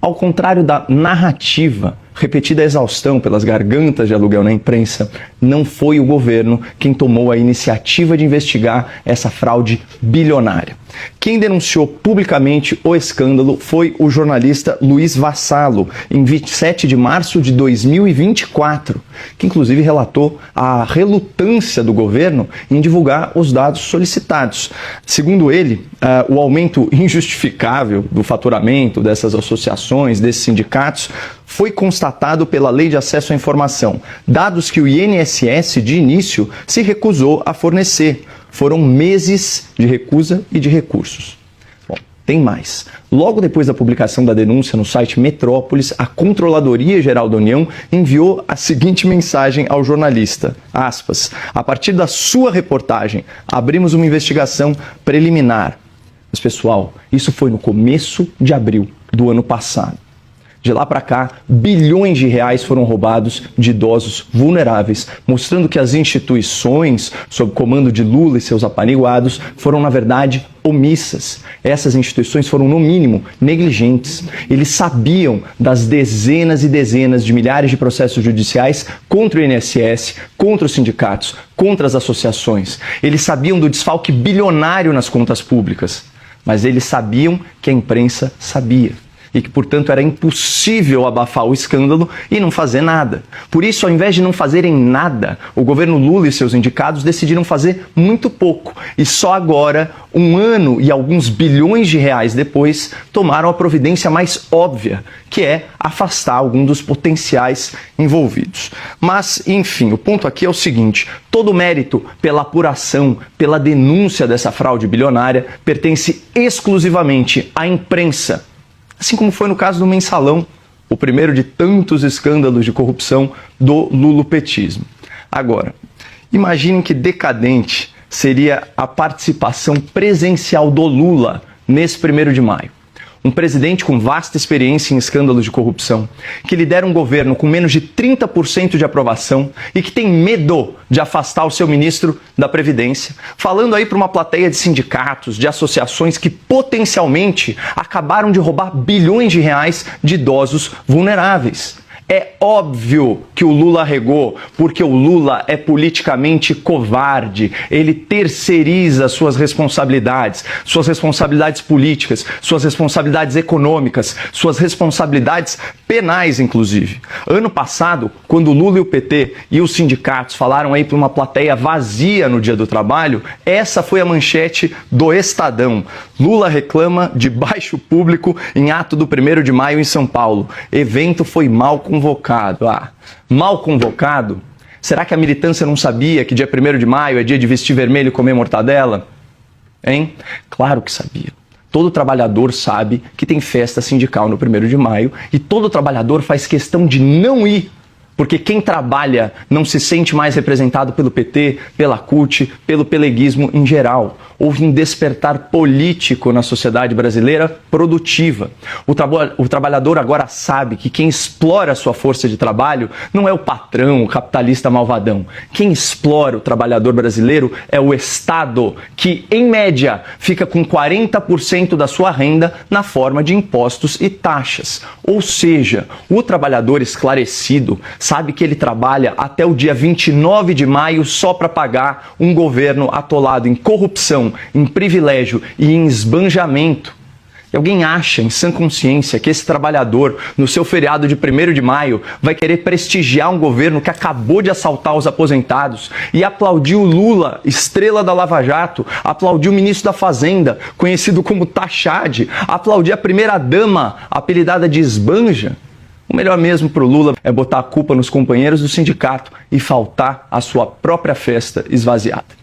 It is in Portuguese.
Ao contrário da narrativa repetida a exaustão pelas gargantas de aluguel na imprensa, não foi o governo quem tomou a iniciativa de investigar essa fraude bilionária. Quem denunciou publicamente o escândalo foi o jornalista Luiz Vassalo, em 27 de março de 2024, que inclusive relatou a relutância do governo em divulgar os dados solicitados. Segundo ele, o aumento injustificável do faturamento dessas associações, desses sindicatos, foi constatado pela Lei de Acesso à Informação, dados que o INSS, de início, se recusou a fornecer. Foram meses de recusa e de recursos. Bom, tem mais. Logo depois da publicação da denúncia no site Metrópolis, a Controladoria Geral da União enviou a seguinte mensagem ao jornalista, aspas, a partir da sua reportagem, abrimos uma investigação preliminar. Mas, pessoal, isso foi no começo de abril do ano passado. De lá para cá, bilhões de reais foram roubados de idosos vulneráveis, mostrando que as instituições, sob comando de Lula e seus apaniguados, foram, na verdade, omissas. Essas instituições foram, no mínimo, negligentes. Eles sabiam das dezenas e dezenas de milhares de processos judiciais contra o INSS, contra os sindicatos, contra as associações. Eles sabiam do desfalque bilionário nas contas públicas, mas eles sabiam que a imprensa sabia. E que, portanto, era impossível abafar o escândalo e não fazer nada. Por isso, ao invés de não fazerem nada, o governo Lula e seus indicados decidiram fazer muito pouco. E só agora, 1 ano e alguns bilhões de reais depois, tomaram a providência mais óbvia, que é afastar algum dos potenciais envolvidos. Mas, enfim, o ponto aqui é o seguinte, todo o mérito pela apuração, pela denúncia dessa fraude bilionária, pertence exclusivamente à imprensa. Assim como foi no caso do Mensalão, o primeiro de tantos escândalos de corrupção do lulopetismo. Agora, imaginem que decadente seria a participação presencial do Lula nesse 1º de maio. Um presidente com vasta experiência em escândalos de corrupção, que lidera um governo com menos de 30% de aprovação e que tem medo de afastar o seu ministro da Previdência, falando aí para uma plateia de sindicatos, de associações que potencialmente acabaram de roubar bilhões de reais de idosos vulneráveis. É óbvio que o Lula regou, porque o Lula é politicamente covarde. Ele terceiriza suas responsabilidades políticas, suas responsabilidades econômicas, suas responsabilidades penais, inclusive. Ano passado, quando o Lula e o PT e os sindicatos falaram aí para uma plateia vazia no Dia do Trabalho, essa foi a manchete do Estadão. Lula reclama de baixo público em ato do 1º de maio em São Paulo. Evento foi mal convocado. Mal convocado? Será que a militância não sabia que dia 1º de maio é dia de vestir vermelho e comer mortadela? Hein? Claro que sabia. Todo trabalhador sabe que tem festa sindical no 1º de maio e todo trabalhador faz questão de não ir, porque quem trabalha não se sente mais representado pelo PT, pela CUT, pelo peleguismo em geral. Houve um despertar político na sociedade brasileira produtiva. O trabalhador agora sabe que quem explora a sua força de trabalho não é o patrão, o capitalista malvadão. Quem explora o trabalhador brasileiro é o Estado, que, em média, fica com 40% da sua renda na forma de impostos e taxas. Ou seja, o trabalhador esclarecido sabe que ele trabalha até o dia 29 de maio só para pagar um governo atolado em corrupção, em privilégio e em esbanjamento. E alguém acha, em sã consciência, que esse trabalhador, no seu feriado de 1º de maio, vai querer prestigiar um governo que acabou de assaltar os aposentados e aplaudir o Lula, estrela da Lava Jato, aplaudir o ministro da Fazenda, conhecido como Tachad, aplaudir a primeira-dama, apelidada de Esbanja? O melhor mesmo para o Lula é botar a culpa nos companheiros do sindicato e faltar à sua própria festa esvaziada.